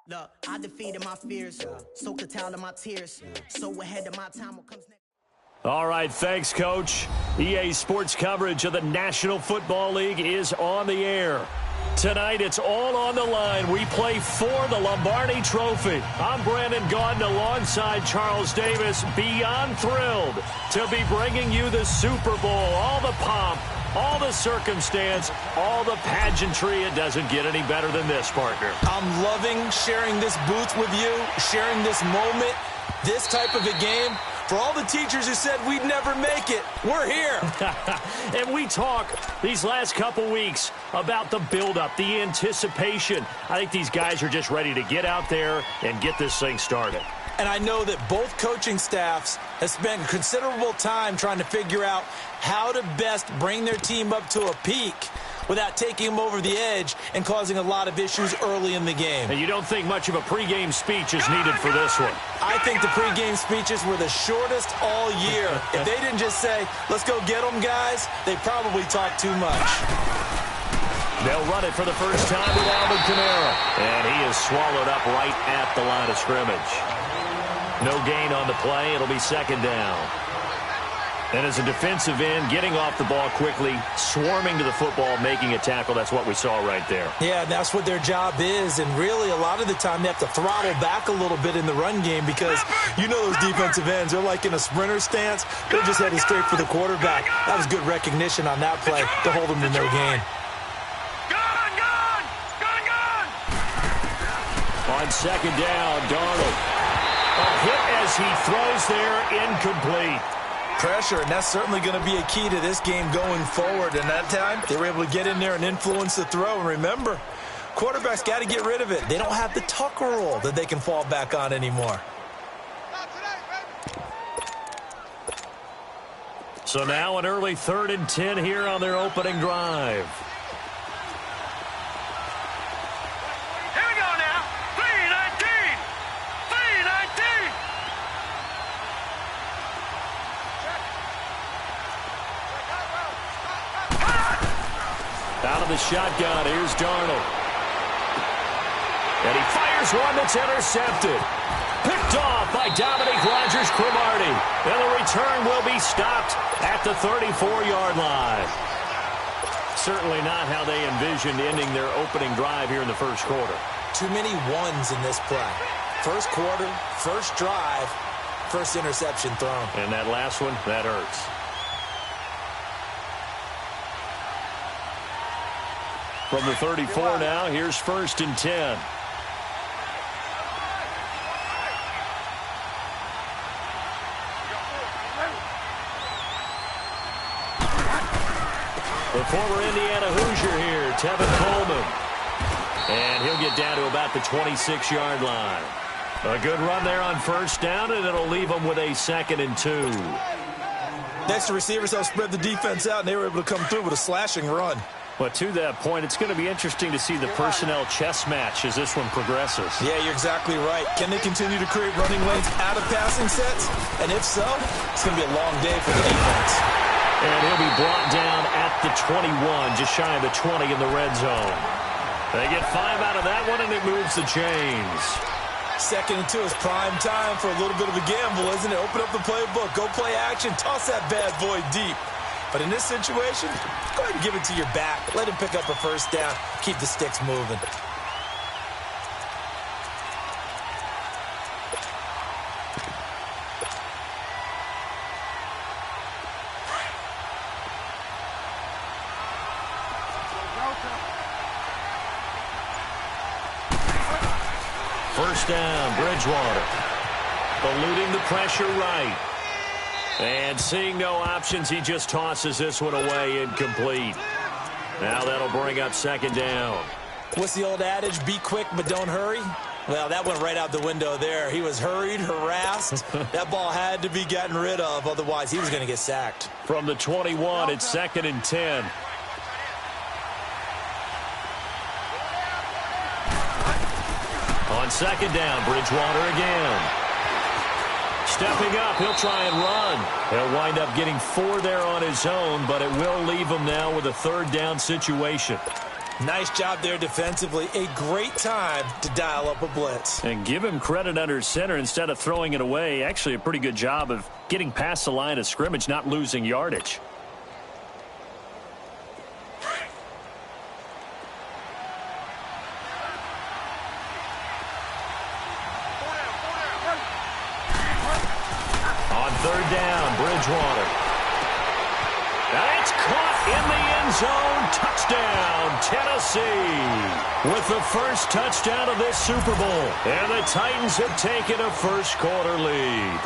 Look, I defeated my fears, soaked the towel in my tears, so ahead of my time what comes next. All right, thanks, Coach. EA Sports coverage of the National Football League is on the air. Tonight, it's all on the line. We play for the Lombardi Trophy. I'm Brandon Gaudin alongside Charles Davis. Beyond thrilled to be bringing you the Super Bowl. All the pomp, all the circumstance, all the pageantry. It doesn't get any better than this, partner. I'm loving sharing this booth with you, sharing this moment, this type of a game. For all the teachers who said we'd never make it, we're here. And we talk these last couple weeks about the buildup, the anticipation. I think these guys are just ready to get out there and get this thing started. And I know that both coaching staffs have spent considerable time trying to figure out how to best bring their team up to a peak without taking them over the edge and causing a lot of issues early in the game. And you don't think much of a pregame speech is needed for this one? I think the pregame speeches were the shortest all year. If they didn't just say, let's go get them, guys, they probably talked too much. They'll run it for the first time with Alvin Kamara. And he is swallowed up right at the line of scrimmage. No gain on the play. It'll be second down. And as a defensive end, getting off the ball quickly, swarming to the football, making a tackle, that's what we saw right there. Yeah, that's what their job is. And really, a lot of the time, they have to throttle back a little bit in the run game because you know those defensive ends, they're like in a sprinter stance. They're just headed straight for the quarterback. That was good recognition on that play to hold them to no gain. On second down, Darnold. A hit as he throws there, incomplete. Pressure, and that's certainly going to be a key to this game going forward. And that time, they were able to get in there and influence the throw. And remember, quarterbacks got to get rid of it. They don't have the Tucker rule that they can fall back on anymore. So now an early 3rd and 10 here on their opening drive. Out of the shotgun, here's Darnold. And he fires one that's intercepted. Picked off by Dominique Rodgers-Cromartie. And the return will be stopped at the 34-yard line. Certainly not how they envisioned ending their opening drive here in the first quarter. Too many ones in this play. First quarter, first drive, first interception thrown. And that last one, that hurts. From the 34 now, here's 1st and 10. The former Indiana Hoosier here, Tevin Coleman. And he'll get down to about the 26-yard line. A good run there on first down, and it'll leave them with a 2nd and 2. Next, the receivers helped spread the defense out, and they were able to come through with a slashing run. But to that point, it's going to be interesting to see the personnel chess match as this one progresses. Yeah, you're exactly right. Can they continue to create running lanes out of passing sets? And if so, it's going to be a long day for the defense. And he'll be brought down at the 21, just shy of the 20 in the red zone. They get 5 out of that one, and it moves the chains. 2nd and 2 is prime time for a little bit of a gamble, isn't it? Open up the playbook, go play action, toss that bad boy deep. But in this situation, go ahead and give it to your back. Let him pick up a first down. Keep the sticks moving. First down, Bridgewater. Eluding the pressure right. And seeing no options, he just tosses this one away, incomplete. Now that'll bring up 2nd down. What's the old adage? Be quick, but don't hurry. Well, that went right out the window there. He was hurried, harassed. That ball had to be gotten rid of, otherwise he was going to get sacked. From the 21, it's 2nd and 10. On 2nd down, Bridgewater again. Stepping up, he'll try and run. He'll wind up getting 4 there on his own, but it will leave him now with a 3rd down situation. Nice job there defensively. A great time to dial up a blitz. And give him credit under center instead of throwing it away. Actually, a pretty good job of getting past the line of scrimmage, not losing yardage. On third down, Bridgewater. That's caught in the end zone. Touchdown, Tennessee. With the first touchdown of this Super Bowl. And the Titans have taken a first-quarter lead.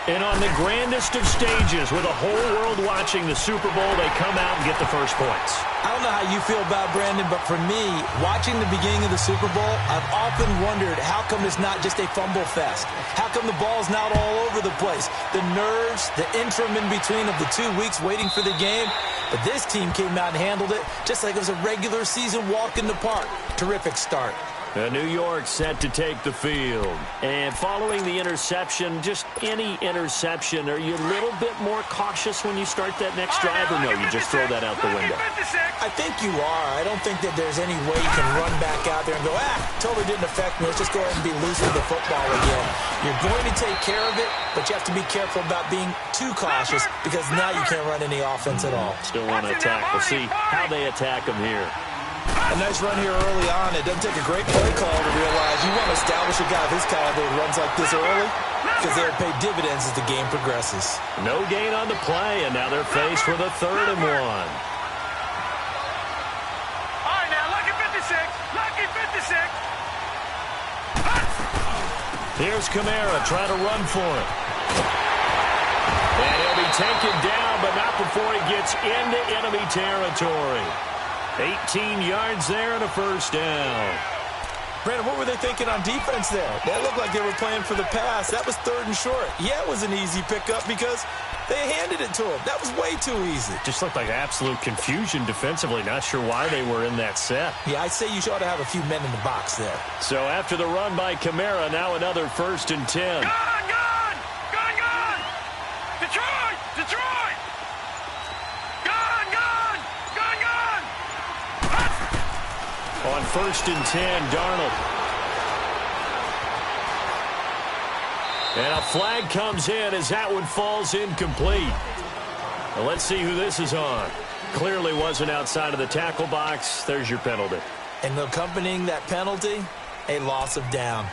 And on the grandest of stages, with the whole world watching the Super Bowl, they come out and get the first points. I don't know how you feel about Brandon, but for me, watching the beginning of the Super Bowl, I've often wondered how come it's not just a fumble fest? How come the ball's not all over the place? The nerves, the interim in between of the 2 weeks waiting for the game. But this team came out and handled it just like it was a regular season walk in the park. Terrific start. New York set to take the field. And following the interception, just any interception, are you a little bit more cautious when you start that next drive, or no, you just throw that out the window? I think you are. I don't think that there's any way you can run back out there and go, totally didn't affect me. Let's just go ahead and be loose with the football again. You're going to take care of it, but you have to be careful about being too cautious because now you can't run any offense at all. Still want to attack. We'll see how they attack them here. A nice run here early on. It doesn't take a great play call to realize you want to establish a guy of his caliber who runs like this early because they'll pay dividends as the game progresses. No gain on the play, and now they're faced with a 3rd and 1. All right, now, lucky 56. Lucky 56. Here's Kamara trying to run for it. And he'll be taken down, but not before he gets into enemy territory. 18 yards there and a first down. Brandon, what were they thinking on defense there? That looked like they were playing for the pass. That was 3rd and short. Yeah, it was an easy pickup because they handed it to him. That was way too easy. Just looked like absolute confusion defensively. Not sure why they were in that set. Yeah, I'd say you ought to have a few men in the box there. So after the run by Kamara, now another 1st and 10. Gone! Detroit! Detroit! Gone! On 1st and 10, Darnold. And a flag comes in as that one falls incomplete. Well, let's see who this is on. Clearly wasn't outside of the tackle box. There's your penalty. And accompanying that penalty, a loss of down.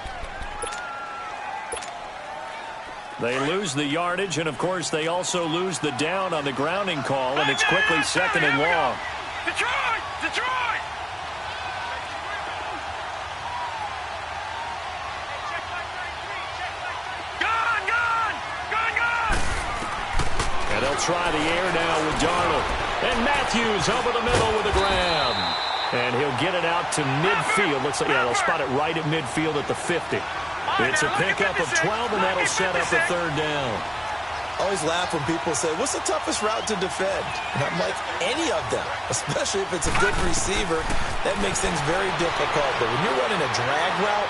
They lose the yardage, and, of course, they also lose the down on the grounding call, and it's quickly 2nd and long. Detroit! Detroit! And they'll try the air now with Darnold. And Matthews over the middle with a grab. And he'll get it out to midfield. Looks like, they'll spot it right at midfield at the 50. It's a pickup of 12, and that'll set up a 3rd down. I always laugh when people say, what's the toughest route to defend? And I'm like, any of them, especially if it's a good receiver. That makes things very difficult. But when you're running a drag route,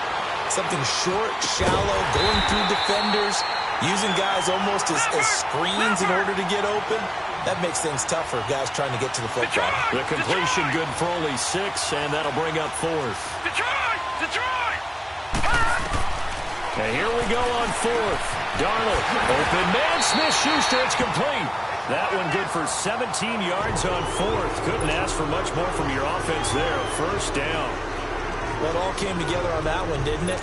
something short, shallow, going through defenders, using guys almost as screens in order to get open, that makes things tougher, guys trying to get to the football. The completion good for only 6, and that'll bring up 4th. Detroit! Detroit! And here we go on 4th. Darnold, open man, Smith-Schuster, it's complete. That one good for 17 yards on 4th. Couldn't ask for much more from your offense there. 1st down. Well, it all came together on that one, didn't it?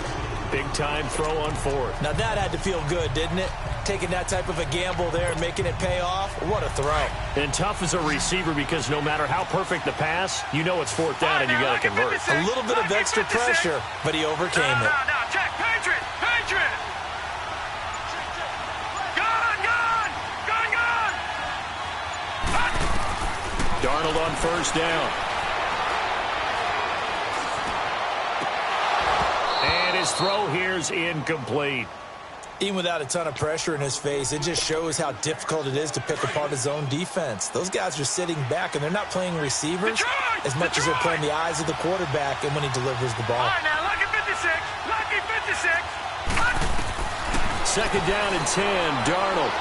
Big-time throw on 4th. Now that had to feel good, didn't it? Taking that type of a gamble there and making it pay off. What a throw. And tough as a receiver because no matter how perfect the pass, you know it's 4th down and you got to convert. A little bit of extra pressure, but he overcame it. No, check. Patriot! Patriot! Gone! Darnold on 1st down. And his throw here's incomplete. Even without a ton of pressure in his face, it just shows how difficult it is to pick apart his own defense. Those guys are sitting back, and they're not playing receivers as much as they're playing the eyes of the quarterback and when he delivers the ball. All right, now, lucky 56. Lucky 56. 2nd down and 10, Darnold.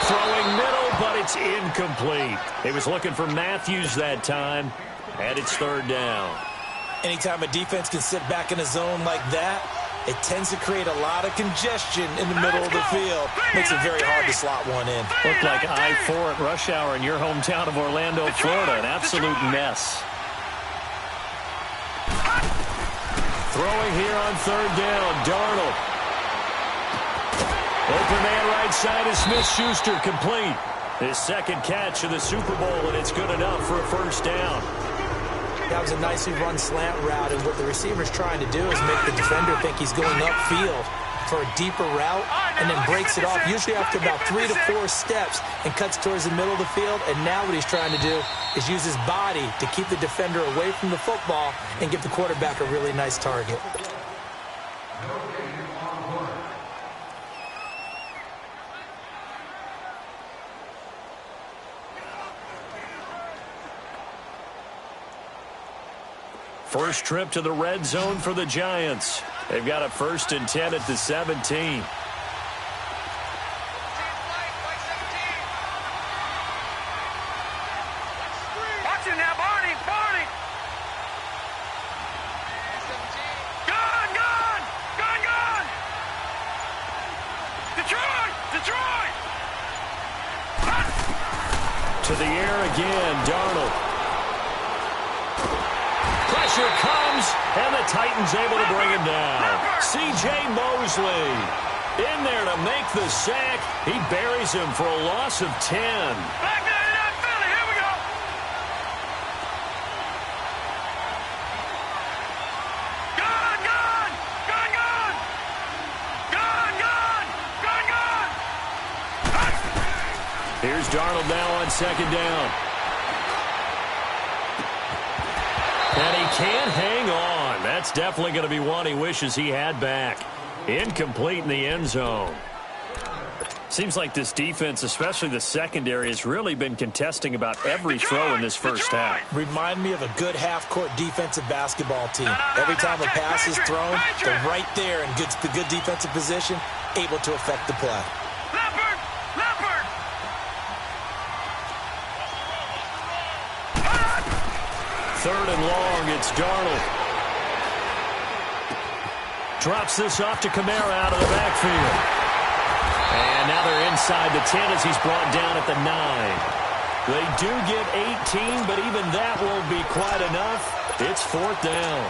Throwing middle, but it's incomplete. He was looking for Matthews that time. And it's third down. Anytime a defense can sit back in a zone like that, it tends to create a lot of congestion in the middle of the field. Makes it very hard to slot one in. Looked like I-4 at rush hour in your hometown of Orlando, Florida. An absolute mess. Throwing here on third down, Darnold. Open man right side is Smith-Schuster, complete. His second catch of the Super Bowl, and it's good enough for a first down. That was a nicely run slant route, and what the receiver's trying to do is make the defender think he's going upfield for a deeper route, and then breaks it off, usually after about 3 to 4 steps, and cuts towards the middle of the field. And now what he's trying to do is use his body to keep the defender away from the football and give the quarterback a really nice target. First trip to the red zone for the Giants. They've got a 1st and 10 at the 17. Watch it now, Barney. Gone. Detroit. To the air again, Darnold. Pressure comes, and the Titans able to bring him down. C.J. Mosley in there to make the sack. He buries him for a loss of 10. Back there in Philly. Here we go. Gone. Here's Darnold now on second down. And he can't hang on. That's definitely going to be one he wishes he had back. Incomplete in the end zone. Seems like this defense, especially the secondary, has really been contesting about every throw in this first half. Remind me of a good half-court defensive basketball team. Every time a pass is thrown, they're right there in good defensive position, able to affect the play. Third and long, it's Darnold. Drops this off to Kamara out of the backfield. And now they're inside the 10 as he's brought down at the 9. They do get 18, but even that won't be quite enough. It's 4th down.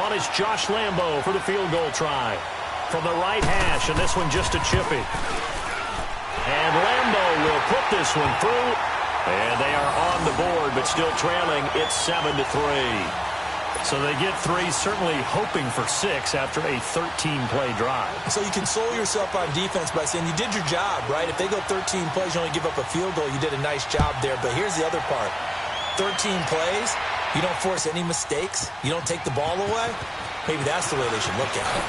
On is Josh Lambo for the field goal try. From the right hash, and this one just a chippy. And Lambo will put this one through. And they are on the board, but still trailing. It's 7-3. So they get 3, certainly hoping for 6 after a 13-play drive. So you console yourself on defense by saying you did your job, right? If they go 13 plays, you only give up a field goal, you did a nice job there. But here's the other part. 13 plays, you don't force any mistakes, you don't take the ball away. Maybe that's the way they should look at it.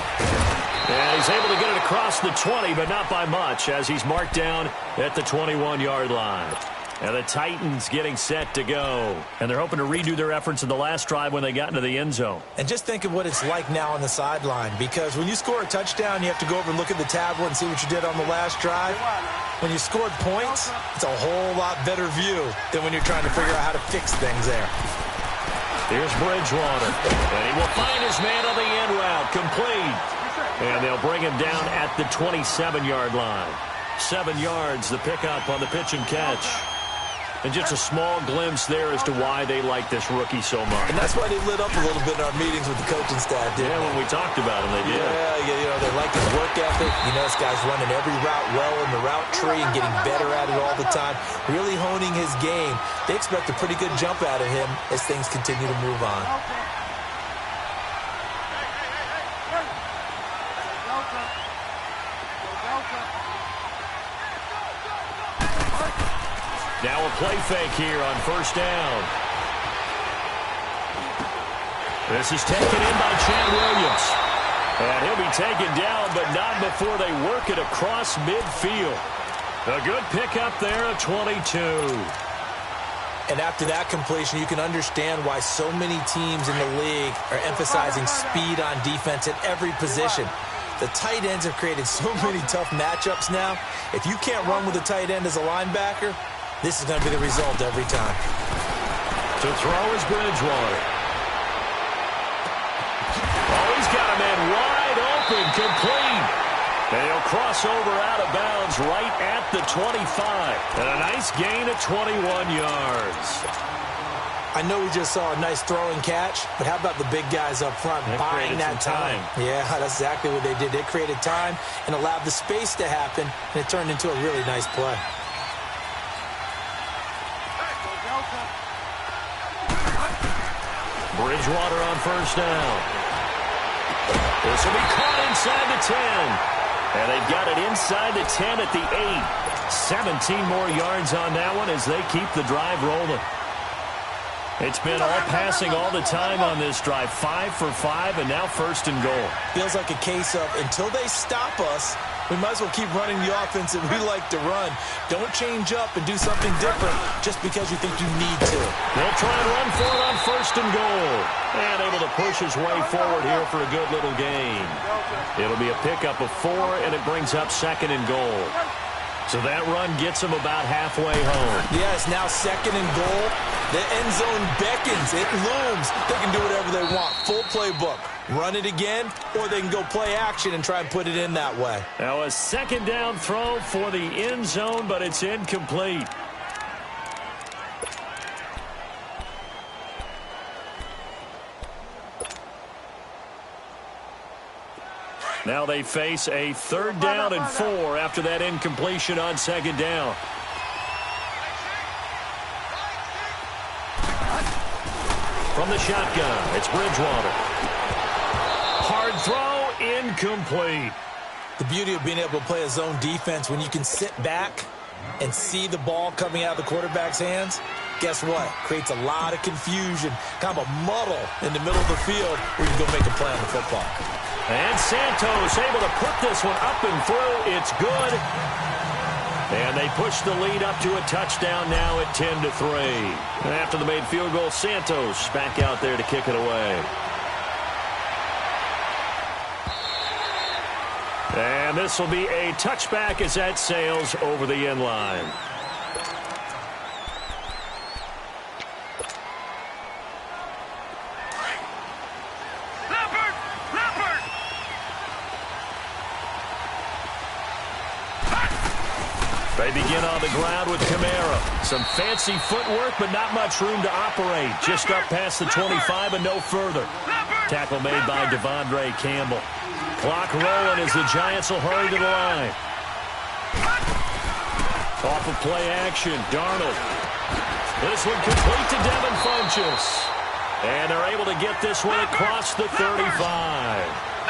And he's able to get it across the 20, but not by much, as he's marked down at the 21-yard line. And the Titans getting set to go. And they're hoping to redo their efforts in the last drive when they got into the end zone. And just think of what it's like now on the sideline. Because when you score a touchdown, you have to go over and look at the tablet and see what you did on the last drive. When you scored points, it's a whole lot better view than when you're trying to figure out how to fix things there. Here's Bridgewater. And he will find his man on the end route. Complete. And they'll bring him down at the 27-yard line. 7 yards, the pickup on the pitch and catch. And just a small glimpse there as to why they like this rookie so much. And that's why they lit up a little bit in our meetings with the coaching staff, didn't they? When we talked about him, they did. Yeah, they like his work ethic. You know, this guy's running every route well in the route tree and getting better at it all the time, really honing his game. They expect a pretty good jump out of him as things continue to move on. Now a play fake here on first down. This is taken in by Chad Williams. And he'll be taken down, but not before they work it across midfield. A good pickup there at 22. And after that completion, you can understand why so many teams in the league are emphasizing speed on defense at every position. The tight ends have created so many tough matchups now. If you can't run with a tight end as a linebacker, this is going to be the result every time. To throw is Bridgewater. Oh, he's got a man wide open, complete. And he'll cross over out of bounds right at the 25. And a nice gain of 21 yards. I know we just saw a nice throw and catch, but how about the big guys up front buying that time? Yeah, that's exactly what they did. They created time and allowed the space to happen, and it turned into a really nice play. Bridgewater on first down. This will be caught inside the 10. And they've got it inside the 10 at the 8. 17 more yards on that one as they keep the drive rolling. It's been all passing all the time on this drive. 5 for 5, and now first and goal. Feels like a case of until they stop us, we might as well keep running the offense that we like to run. Don't change up and do something different just because you think you need to. They'll try and run for it on first and goal. And able to push his way forward here for a good little gain. It'll be a pickup of 4, and it brings up second and goal. So that run gets them about halfway home. Yeah, it's now second and goal. The end zone beckons. It looms. They can do whatever they want. Full playbook. Run it again, or they can go play action and try and put it in that way. Now a second down throw for the end zone, but it's incomplete. Now they face a 3rd down and 4 after that incompletion on second down. From the shotgun, it's Bridgewater. Hard throw, incomplete. The beauty of being able to play a zone defense when you can sit back and see the ball coming out of the quarterback's hands, guess what? Creates a lot of confusion, kind of a muddle in the middle of the field where you can go make a play on the football. And Santos able to put this one up and through. It's good. And they push the lead up to a touchdown now at 10-3. And after the made field goal, Santos back out there to kick it away. And this will be a touchback as that sails over the end line. They begin on the ground with Kamara. Some fancy footwork, but not much room to operate. Just up past the 25 and no further. Tackle made by Devondre Campbell. Clock rolling as the Giants will hurry to the line. Off of play action, Darnold. This one complete to Devin Funchess. And they're able to get this one across the 35.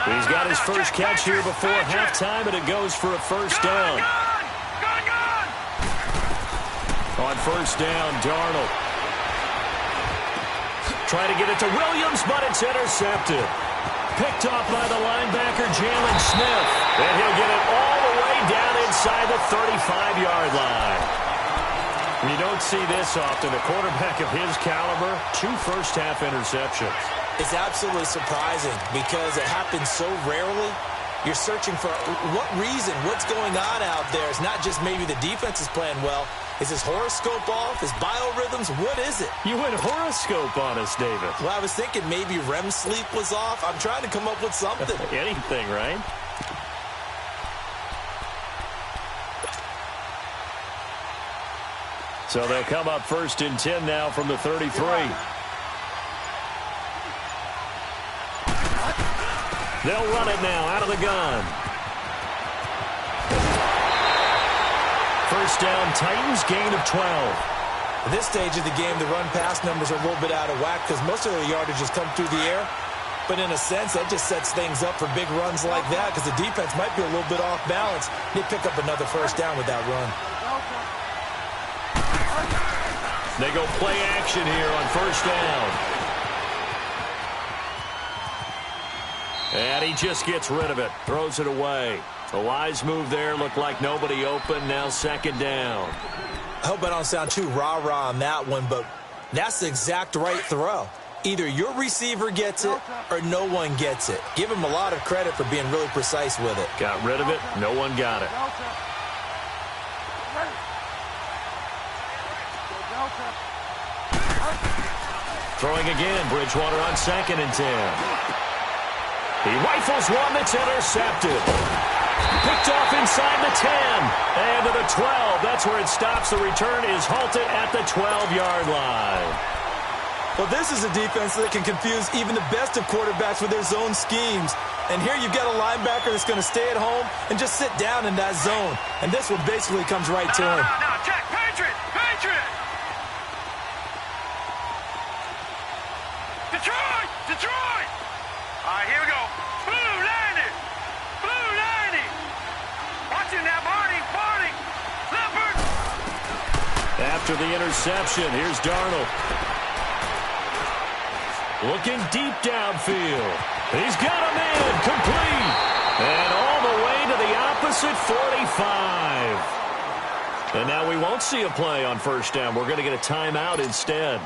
He's got his first catch here before halftime, and it goes for a first down. On first down, Darnold. Trying to get it to Williams, but it's intercepted. Picked off by the linebacker, Jalen Smith. And he'll get it all the way down inside the 35-yard line. You don't see this often. A quarterback of his caliber, 2 first-half interceptions. It's absolutely surprising because it happens so rarely. You're searching for what reason, what's going on out there. It's not just maybe the defense is playing well. Is his horoscope off? His biorhythms? What is it? You went horoscope on us, David. Well, I was thinking maybe REM sleep was off. I'm trying to come up with something. Anything, right? So they'll come up first and 10 now from the 33. They'll run it now out of the gun. First down, Titans, gain of 12. At this stage of the game, the run-pass numbers are a little bit out of whack because most of their yardage has come through the air. But in a sense, that just sets things up for big runs like that because the defense might be a little bit off balance. They pick up another first down with that run. They go play action here on first down. And he just gets rid of it, throws it away. A wise move there, looked like nobody open, now second down. I hope I don't sound too rah-rah on that one, but that's the exact right throw. Either your receiver gets it or no one gets it. Give him a lot of credit for being really precise with it. Got rid of it, no one got it. Throwing again, Bridgewater on 2nd and 10. He rifles one that's intercepted. Picked off inside the 10. And to the 12. That's where it stops. The return is halted at the 12-yard line. Well, this is a defense that can confuse even the best of quarterbacks with their zone schemes. And here you've got a linebacker that's going to stay at home and just sit down in that zone. And this one basically comes right to him. No, check. Patriot! Patriot! Detroit! Detroit! All right, here we go. Blue landed! Blue landed! Watch it now, Barney! Barney! Leopard! After the interception, here's Darnold. Looking deep downfield. He's got him in. Complete. And all the way to the opposite 45. And now we won't see a play on first down. We're going to get a timeout instead,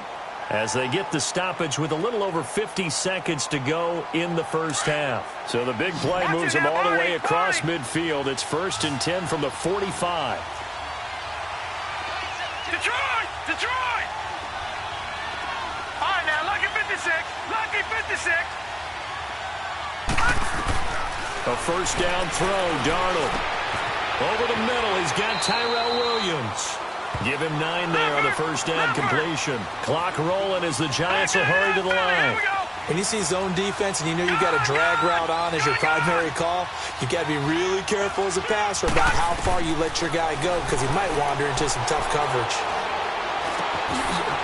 as they get the stoppage with a little over 50 seconds to go in the first half. So the big play moves them all the way across midfield. It's 1st and 10 from the 45. Detroit! Detroit! All right, now, lucky 56. Lucky 56. A first down throw, Darnold. Over the middle, he's got Tyrell Williams. Give him 9 there on the first down completion. Clock rolling as the Giants will hurry to the line. When you see zone defense and you know you've got a drag route on as your primary call, you've got to be really careful as a passer about how far you let your guy go, because he might wander into some tough coverage.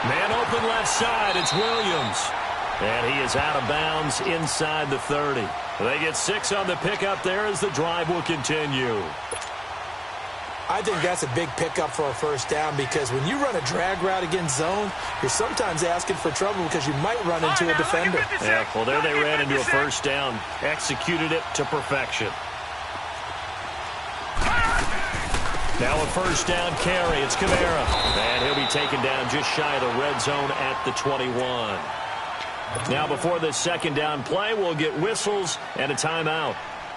Man open left side, it's Williams. And he is out of bounds inside the 30. They get 6 on the pickup there as the drive will continue. I think that's a big pickup for a first down, because when you run a drag route against zone, you're sometimes asking for trouble because you might run into a defender. Yeah, well, there they ran into a first down. Executed it to perfection. Now a first down carry. It's Kamara. And he'll be taken down just shy of the red zone at the 21. Now before this second down play, we'll get whistles and a timeout,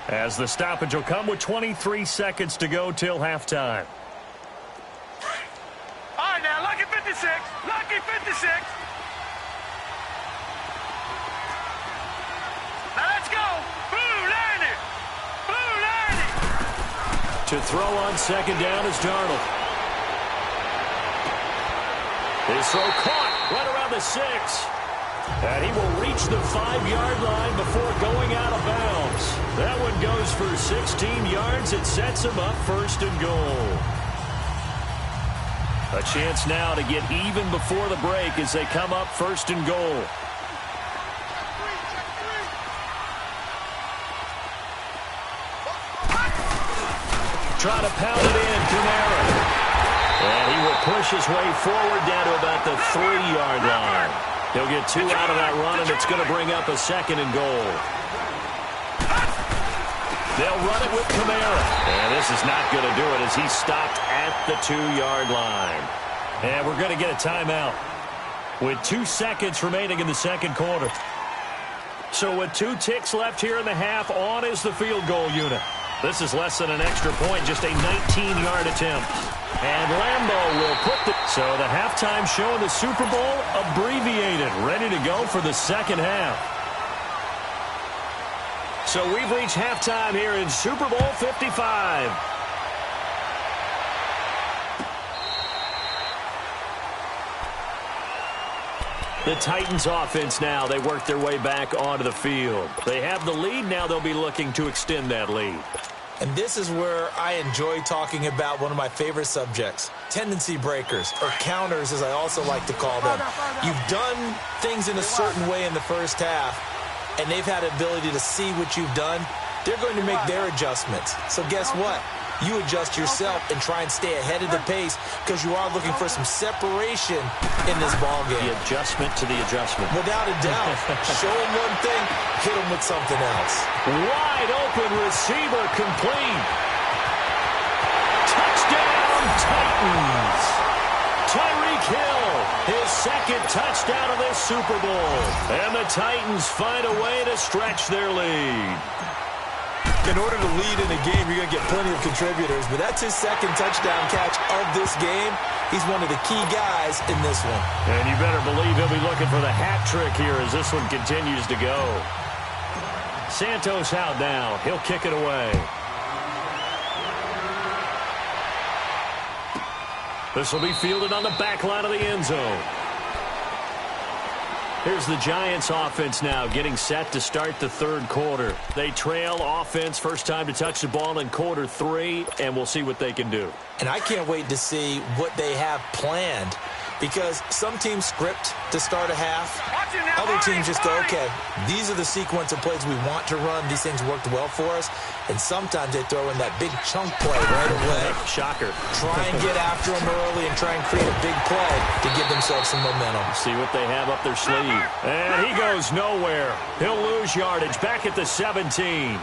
as the stoppage will come with 23 seconds to go till halftime. All right, now, lucky 56. Lucky 56. Now, let's go. Blue landed. Blue landed. To throw on second down is Darnold. His throw caught right around the 6. And he will reach the 5-yard line before going out of bounds. That one goes for 16 yards. It sets him up 1st and goal. A chance now to get even before the break as they come up 1st and goal. Try to pound it in, Kamara. And he will push his way forward down to about the 3-yard line. He'll get 2 out of that run, and it's going to bring up a 2nd and goal. They'll run it with Kamara. And this is not going to do it as he's stopped at the 2-yard line. And we're going to get a timeout with 2 seconds remaining in the second quarter. So with 2 ticks left here in the half, on is the field goal unit. This is less than an extra point, just a 19-yard attempt. And Lambeau will put the... So the halftime show in the Super Bowl abbreviated, ready to go for the second half. So we've reached halftime here in Super Bowl 55. The Titans offense now, they work their way back onto the field. They have the lead, now they'll be looking to extend that lead. And this is where I enjoy talking about one of my favorite subjects, tendency breakers, or counters as I also like to call them. You've done things in a certain way in the first half, and they've had the ability to see what you've done. They're going to make their adjustments. So guess what? You adjust yourself and try and stay ahead of the pace, because you are looking for some separation in this ballgame. The adjustment to the adjustment. Without a doubt. Show them one thing, hit them with something else. Wide open receiver complete. Touchdown Titans. Tyreek Hill, his second touchdown of this Super Bowl. And the Titans find a way to stretch their lead. In order to lead in a game, you're going to get plenty of contributors, but that's his second touchdown catch of this game. He's one of the key guys in this one. And you better believe he'll be looking for the hat trick here as this one continues to go. Santos out now. He'll kick it away. This will be fielded on the back line of the end zone. Here's the Giants offense now getting set to start the third quarter. They trail offense, first time to touch the ball in quarter 3, and we'll see what they can do. And I can't wait to see what they have planned, because some teams script to start a half. Other teams just go, okay, these are the sequence of plays we want to run. These things worked well for us. And sometimes they throw in that big chunk play right away. Shocker. Try and get after them early and try and create a big play to give themselves some momentum. See what they have up their sleeve. And he goes nowhere. He'll lose yardage back at the 17.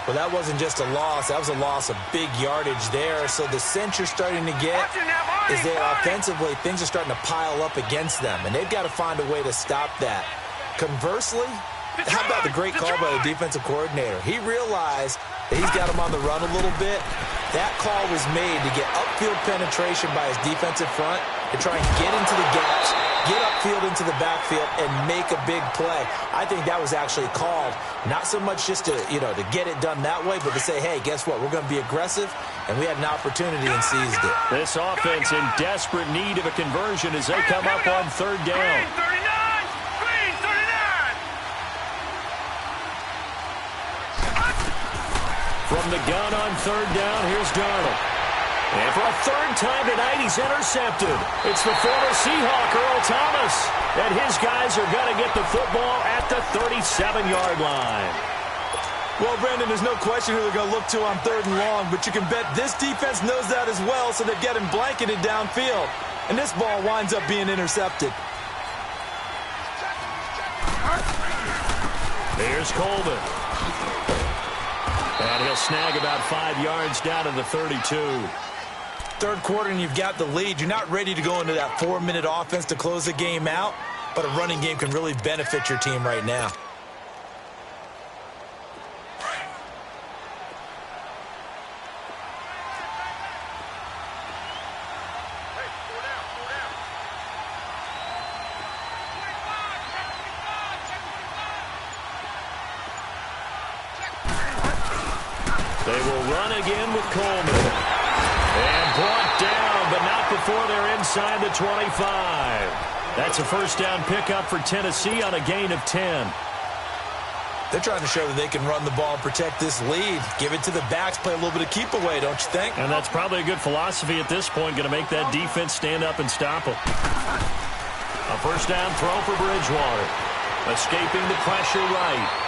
Well, that wasn't just a loss. That was a loss of big yardage there. So the sense you're starting to get is that offensively things are starting to pile up against them, and they've got to find a way to stop that. Conversely, how about the great call by the defensive coordinator? He realized that he's got him on the run a little bit. That call was made to get upfield penetration by his defensive front to try and get into the gaps, get upfield into the backfield, and make a big play. I think that was actually called not so much just to, to get it done that way, but to say, hey, guess what? We're going to be aggressive, and we had an opportunity and seized it. This offense in desperate need of a conversion as they come up on third down. Green 39. From the gun on third down, here's Darnold. And for a third time tonight, he's intercepted. It's the former Seahawk, Earl Thomas. And his guys are going to get the football at the 37-yard line. Well, Brandon, there's no question who they're going to look to on third and long, but you can bet this defense knows that as well, so they're getting blanketed downfield. And this ball winds up being intercepted. Here's Coleman. And he'll snag about 5 yards down to the 32. Third quarter and you've got the lead. You're not ready to go into that 4-minute offense to close the game out, but a running game can really benefit your team right now. They will run again with Coleman. And brought down, but not before they're inside the 25. That's a first down pickup for Tennessee on a gain of 10. They're trying to show that they can run the ball and protect this lead. Give it to the backs, play a little bit of keep away, don't you think? And that's probably a good philosophy at this point, going to make that defense stand up and stop them. A first down throw for Bridgewater. Escaping the pressure right.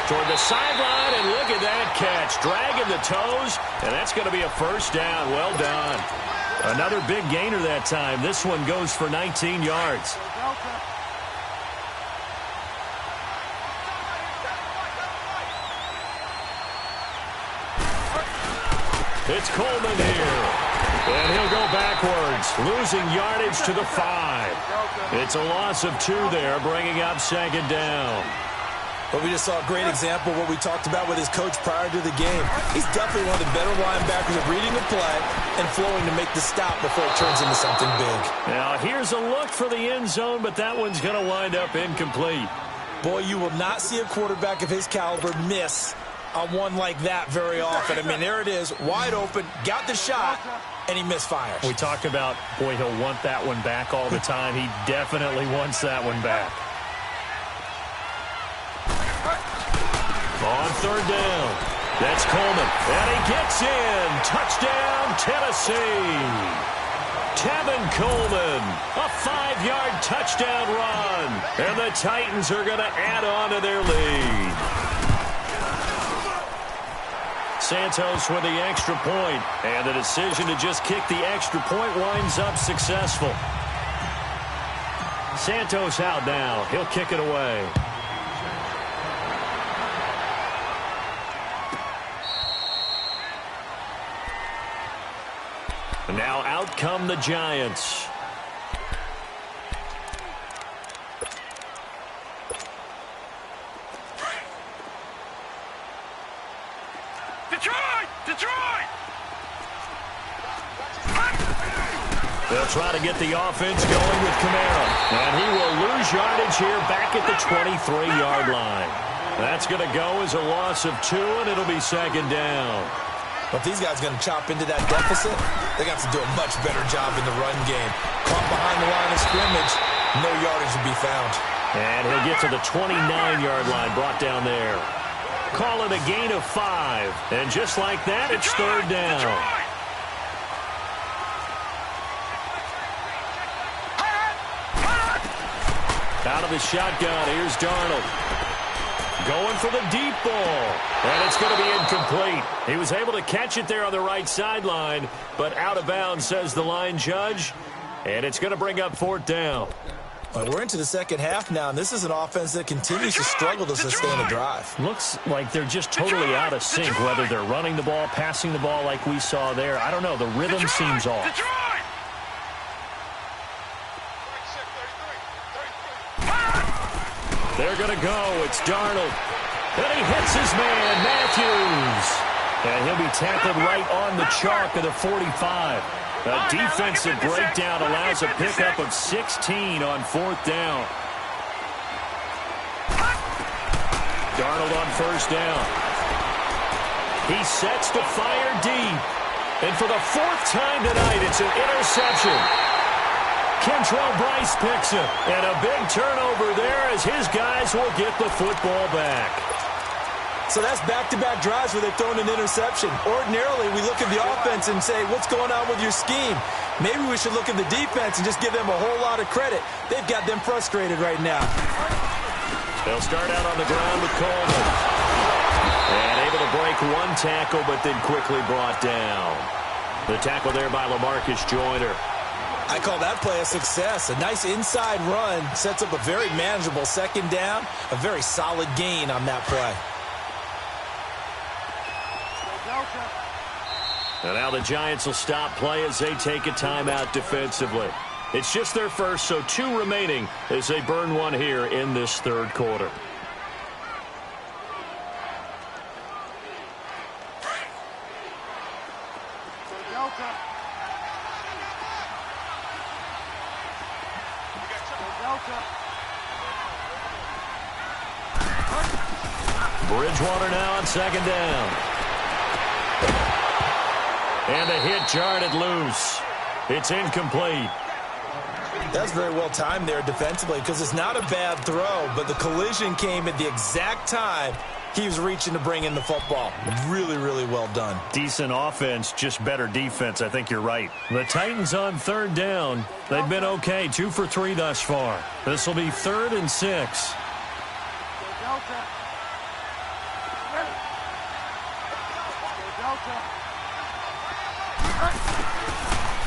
Toward the sideline, and look at that catch. Dragging the toes, and that's going to be a first down. Well done. Another big gainer that time. This one goes for 19 yards. It's Coleman here. And he'll go backwards, losing yardage to the 5. It's a loss of 2 there, bringing up second down. But we just saw a great example of what we talked about with his coach prior to the game. He's definitely one of the better linebackers at reading the play and flowing to make the stop before it turns into something big. Now, here's a look for the end zone, but that one's going to wind up incomplete. Boy, you will not see a quarterback of his caliber miss on one like that very often. I mean, there it is, wide open, got the shot, and he misfires. We talked about, boy, he'll want that one back all the time. He definitely wants that one back. On third down, that's Coleman, and he gets in. Touchdown, Tennessee. Tevin Coleman, a 5-yard touchdown run, and the Titans are going to add on to their lead. Santos with the extra point, and the decision to just kick the extra point winds up successful. Santos out now. He'll kick it away. And now out come the Giants. Detroit! They'll try to get the offense going with Kamara. And he will lose yardage here back at the 23-yard line. That's going to go as a loss of 2, and it'll be second down. But if these guys are going to chop into that deficit, they're going to have to do a much better job in the run game. Caught behind the line of scrimmage, no yardage will be found. And he'll get to the 29-yard line, brought down there. Call it a gain of 5. And just like that, it's third down. Out of the shotgun, here's Darnold. Going for the deep ball. And it's going to be incomplete. He was able to catch it there on the right sideline, but out of bounds, says the line judge. And it's going to bring up fourth down. We're into the second half now, and this is an offense that continues to struggle to sustain a drive. Looks like they're just totally out of sync, whether they're running the ball, passing the ball like we saw there. I don't know. The rhythm seems off. They're going to go. It's Darnold. And he hits his man, Matthews. And he'll be tackled right on the chalk of the 45. A defensive breakdown allows a pickup of 16 on fourth down. Darnold on first down. He sets to fire deep. And for the fourth time tonight, it's an interception. Kentrell Bryce picks him. And a big turnover there as his guys will get the football back. So that's back-to-back drives where they've thrown an interception. Ordinarily, we look at the offense and say, what's going on with your scheme? Maybe we should look at the defense and just give them a whole lot of credit. They've got them frustrated right now. They'll start out on the ground with Coleman. And able to break one tackle, but then quickly brought down. The tackle there by LaMarcus Joyner. I call that play a success. A nice inside run sets up a very manageable second down. A very solid gain on that play. And now the Giants will stop play as they take a timeout defensively. It's just their first, so 2 remaining as they burn one here in this third quarter. Bridgewater now on second down. And the hit jarred it loose. It's incomplete. That's very well timed there defensively because it's not a bad throw, but the collision came at the exact time he was reaching to bring in the football. Really, really well done. Decent offense, just better defense. I think you're right. The Titans on third down. They've been okay, 2 for 3 thus far. This will be 3rd and 6.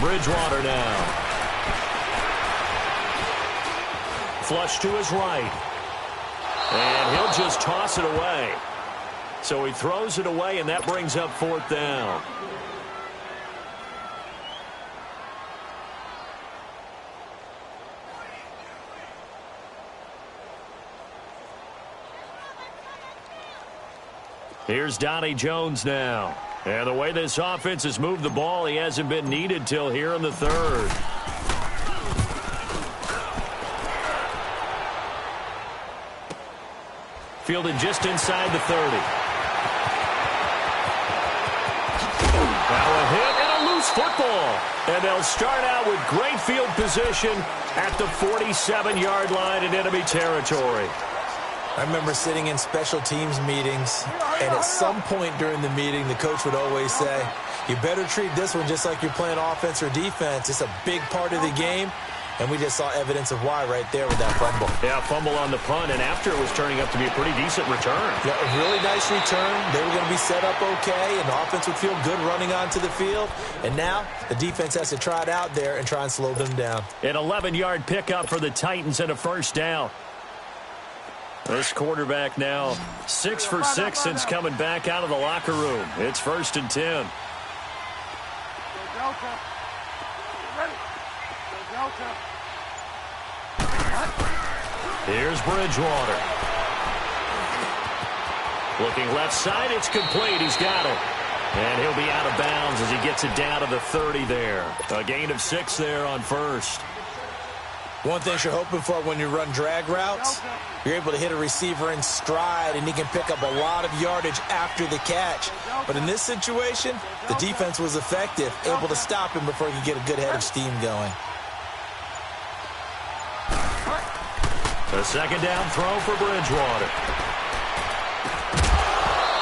Bridgewater now. Flush to his right. And he'll just toss it away. So he throws it away, and that brings up fourth down. Here's Donnie Jones now. And the way this offense has moved the ball, he hasn't been needed till here in the third. Fielded just inside the 30. Now a hit and a loose football. And they'll start out with great field position at the 47-yard line in enemy territory. I remember sitting in special teams meetings, and at some point during the meeting, the coach would always say, you better treat this one just like you're playing offense or defense. It's a big part of the game, and we just saw evidence of why right there with that fumble. Yeah, fumble on the punt, and after it was turning up to be a pretty decent return. Yeah, a really nice return. They were going to be set up okay, and the offense would feel good running onto the field. And now the defense has to try it out there and try and slow them down. An 11-yard pickup for the Titans and a first down. This quarterback now 6 for 6 since coming back out of the locker room. It's 1st and 10. Here's Bridgewater. Looking left side, it's complete. He's got it. And he'll be out of bounds as he gets it down to the 30 there. A gain of 6 there on first. One thing you're hoping for when you run drag routes, you're able to hit a receiver in stride, and he can pick up a lot of yardage after the catch. But in this situation, the defense was effective, able to stop him before he could get a good head of steam going. A second down throw for Bridgewater.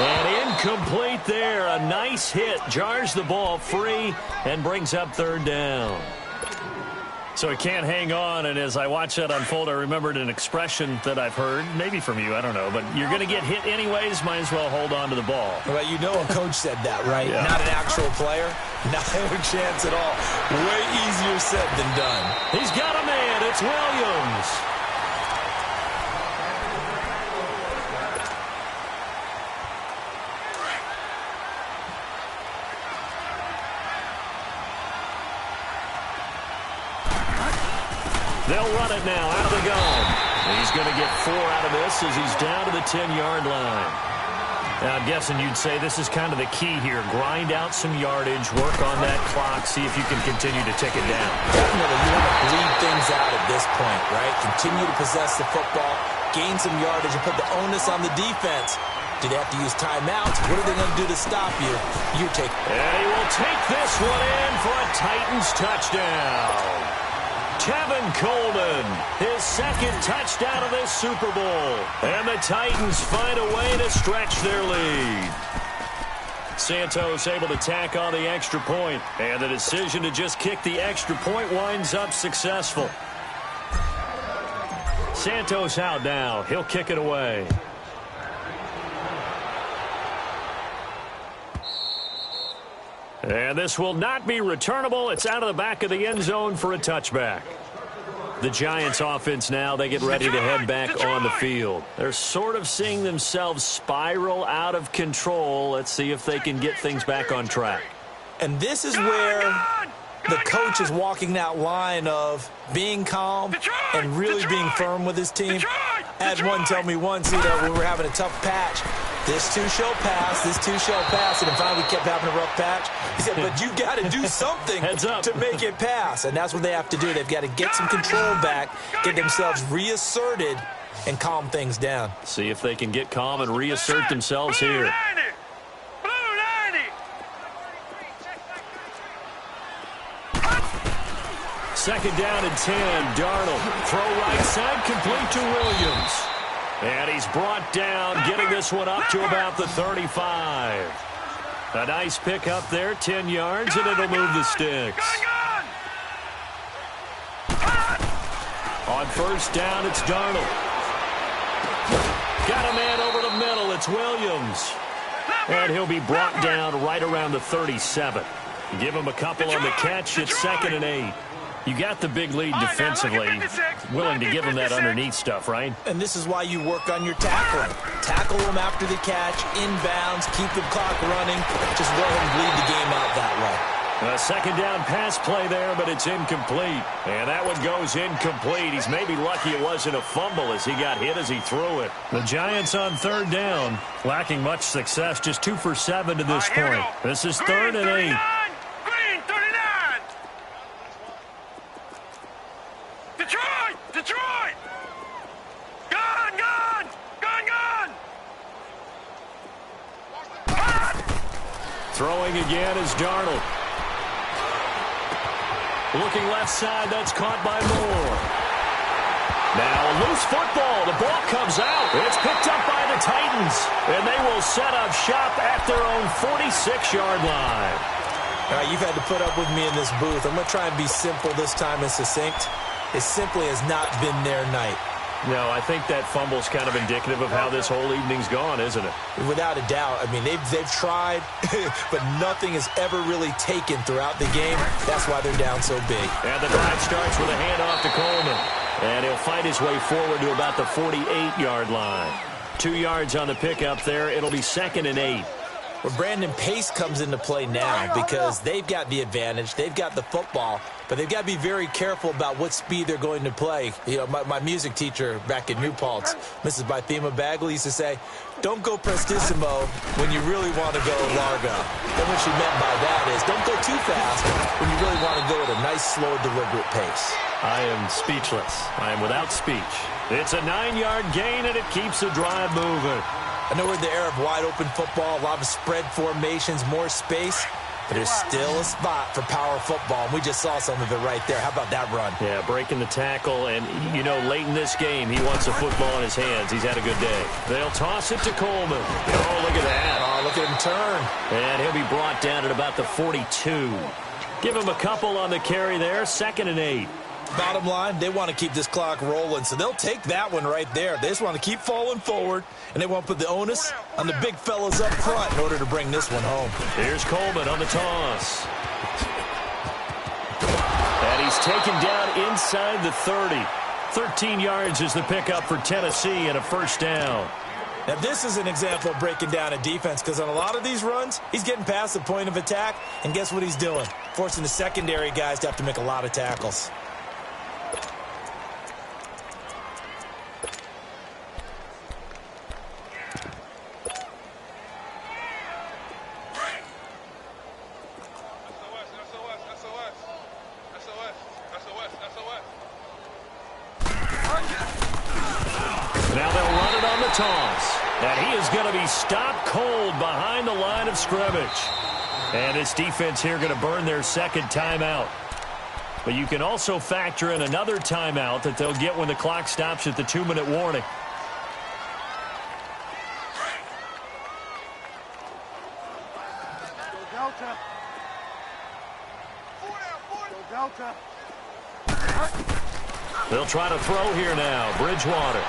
And incomplete there. A nice hit. Jars the ball free and brings up third down. So he can't hang on, and as I watch that unfold, I remembered an expression that I've heard, maybe from you, I don't know, but you're going to get hit anyways, might as well hold on to the ball. Well, you know a coach said that, right? Yeah. Not an actual player. Not a chance at all. Way easier said than done. He's got a man. It's Williams. They'll run it now out of the gun. He's going to get 4 out of this as he's down to the 10-yard line. Now, I'm guessing you'd say this is kind of the key here. Grind out some yardage, work on that clock, see if you can continue to tick it down. Definitely, you want to bleed things out at this point, right? Continue to possess the football, gain some yardage, and put the onus on the defense. Do they have to use timeouts? What are they going to do to stop you? You take it. And he will take this one in for a Titans touchdown. Tevin Coleman, his second touchdown of this Super Bowl. And the Titans find a way to stretch their lead. Santos able to tack on the extra point. And the decision to just kick the extra point winds up successful. Santos out now. He'll kick it away. And this will not be returnable. It's out of the back of the end zone for a touchback. The Giants offense now, they get ready to head back on the field. They're sort of seeing themselves spiral out of control. Let's see if they can get things back on track. And this is where the coach is walking that line of being calm and really being firm with his team. I had one tell me once, when we were having a tough patch, this too shall pass, this too shall pass, and then finally we kept having a rough patch. He said, but you got to do something to make it pass, and that's what they have to do. They've got to get some control back, get themselves reasserted, and calm things down. See if they can get calm and reassert themselves here. Second down and 10. Darnold, throw right side, complete to Williams. And he's brought down, getting this one up to about the 35. A nice pick up there, 10 yards, and it'll move the sticks. On first down, it's Darnold. Got a man over the middle, it's Williams. And he'll be brought down right around the 37. Give him a couple on the catch, it's 2nd and 8. You got the big lead defensively, willing to give them that underneath stuff, right? And this is why you work on your tackling. Tackle them after the catch, inbounds, keep the clock running. Just let him bleed the game out that way. A second down pass play there, but it's incomplete. And that one goes incomplete. He's maybe lucky it wasn't a fumble as he got hit as he threw it. The Giants on third down, lacking much success, just 2 for 7 to this point. This is 3rd and 8. Detroit! Gun! Gun! Gun! Gun! Throwing again is Darnold. Looking left side, that's caught by Moore. Now a loose football. The ball comes out. It's picked up by the Titans. And they will set up shop at their own 46-yard line. All right, you've had to put up with me in this booth. I'm going to try and be simple this time and succinct. It simply has not been their night. No, I think that fumble's kind of indicative of how this whole evening's gone, isn't it? Without a doubt. I mean, they've tried, but nothing has ever really taken throughout the game. That's why they're down so big. And the drive starts with a handoff to Coleman. And he'll fight his way forward to about the 48-yard line. 2 yards on the pickup there. It'll be 2nd and 8. Well, Brandon, pace comes into play now because they've got the advantage. They've got the football, but they've got to be very careful about what speed they're going to play. You know, my music teacher back in New Paltz, Mrs. Bythema Bagley, used to say, don't go prestissimo when you really want to go largo. And what she meant by that is don't go too fast when you really want to go at a nice, slow, deliberate pace. I am speechless. I am without speech. It's a 9-yard gain, and it keeps the drive moving. I know we're in the era of wide-open football, a lot of spread formations, more space, but there's still a spot for power football, and we just saw some of it right there. How about that run? Yeah, breaking the tackle, and, you know, late in this game, he wants the football in his hands. He's had a good day. They'll toss it to Coleman. Oh, look at that. Oh, look at him turn. And he'll be brought down at about the 42. Give him a couple on the carry there, 2nd and 8. Bottom line, they want to keep this clock rolling, so they'll take that one right there. They just want to keep falling forward, and they want to put the onus on the big fellas up front in order to bring this one home. Here's Coleman on the toss. And he's taken down inside the 30. 13 yards is the pickup for Tennessee and a first down. Now, this is an example of breaking down a defense because on a lot of these runs, he's getting past the point of attack, and guess what he's doing? Forcing the secondary guys to have to make a lot of tackles. Toss. And he is going to be stopped cold behind the line of scrimmage. And this defense here going to burn their second timeout. But you can also factor in another timeout that they'll get when the clock stops at the 2-minute warning. They'll try to throw here now. Bridgewater.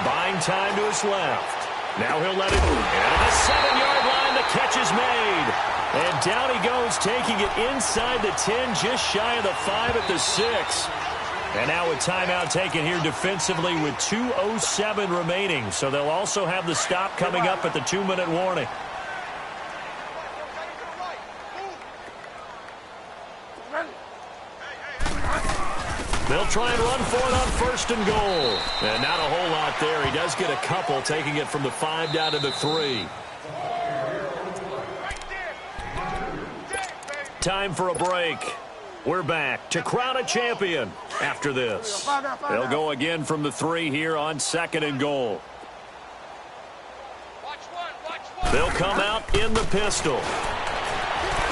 Buying time to his left. Now he'll let it move. And at the 7-yard line, the catch is made. And down he goes, taking it inside the 10, just shy of the 5 at the 6. And now a timeout taken here defensively with 2:07 remaining. So they'll also have the stop coming up at the 2-minute warning. They'll try and run for it on 1st and goal. And not a whole lot there. He does get a couple, taking it from the 5 down to the 3. Time for a break. We're back to crown a champion after this. They'll go again from the 3 here on 2nd and goal. They'll come out in the pistol.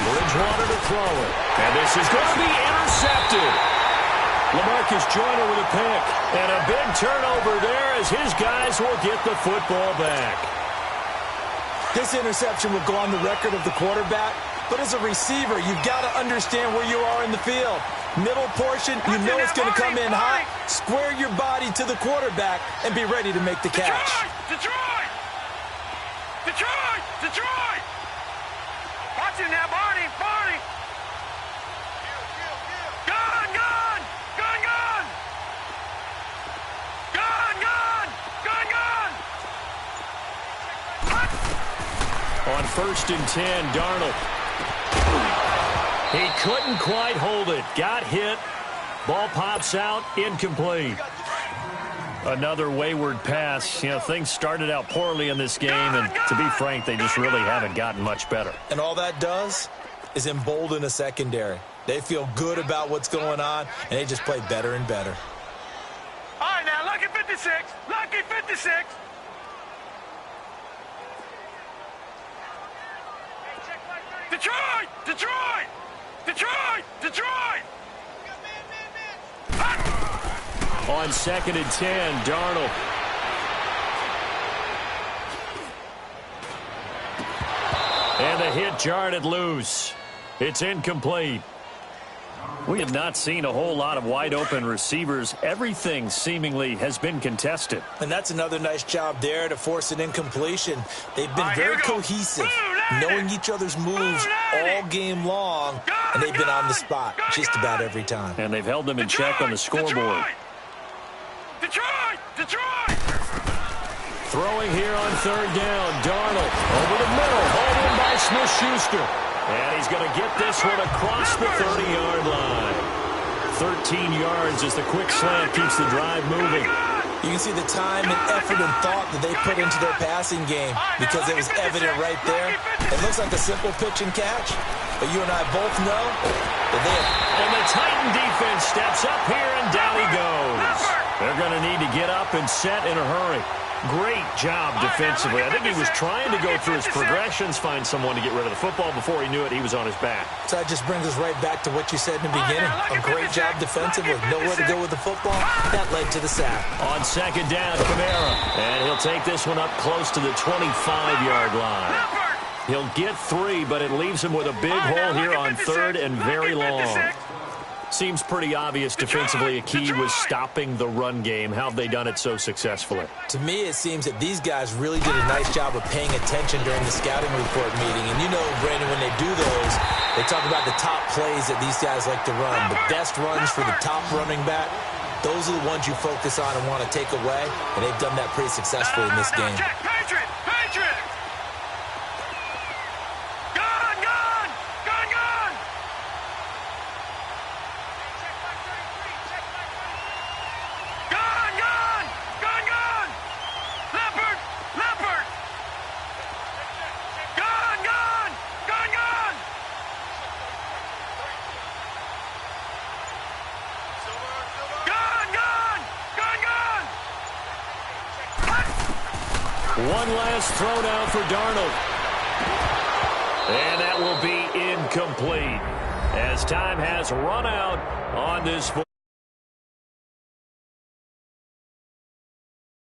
Bridgewater to throw it. And this is going to be intercepted. LaMarcus Joyner with a pick. And a big turnover there as his guys will get the football back. This interception will go on the record of the quarterback, but as a receiver, you've got to understand where you are in the field. Middle portion, you know it's going to come in hot. Square your body to the quarterback and be ready to make the catch. Detroit! Detroit! Detroit! Watching that, Barney! Barney! Gun! Gun! Gun! Gun! Gun! Gun! Gun! Gun! On 1st and 10, Darnold. He couldn't quite hold it. Got hit. Ball pops out. Incomplete. Another wayward pass. You know, things started out poorly in this game, and to be frank, they just really haven't gotten much better. And all that does is embolden a secondary. They feel good about what's going on, and they just play better and better. All right, now, lucky 56. Lucky 56. Detroit! Detroit! Detroit! Detroit! On 2nd and 10, Darnold. And the hit jarred it loose. It's incomplete. We have not seen a whole lot of wide-open receivers. Everything seemingly has been contested. And that's another nice job there to force an incompletion. They've been very cohesive, knowing each other's moves all game long, and they've been on the spot just about every time. And they've held them in check on the scoreboard. Detroit! Detroit! Throwing here on third down. Darnold over the middle. Hauled in by Smith-Schuster. And he's going to get this one across the 30-yard line. 13 yards as the quick slant keeps the drive moving. You can see the time and effort and thought that they put into their passing game because it was evident right there. It looks like a simple pitch and catch, but you and I both know that they have... And the Titan defense steps up here, and down he goes. They're going to need to get up and set in a hurry. Great job defensively. I think he was trying to go through his progressions, find someone to get rid of the football. Before he knew it, he was on his back. So that just brings us right back to what you said in the beginning. A great job defensively. Nowhere to go with the football. That led to the sack. On second down, Kamara. And he'll take this one up close to the 25-yard line. He'll get 3, but it leaves him with a big hole here on third and very long. Seems pretty obvious defensively a key was stopping the run game. How have they done it so successfully? To me, it seems that these guys really did a nice job of paying attention during the scouting report meeting. And you know, Brandon, when they do those, they talk about the top plays that these guys like to run. The best runs for the top running back. Those are the ones you focus on and want to take away. And they've done that pretty successfully in this game. Patriot! One last throw down for Darnold. And that will be incomplete as time has run out on this.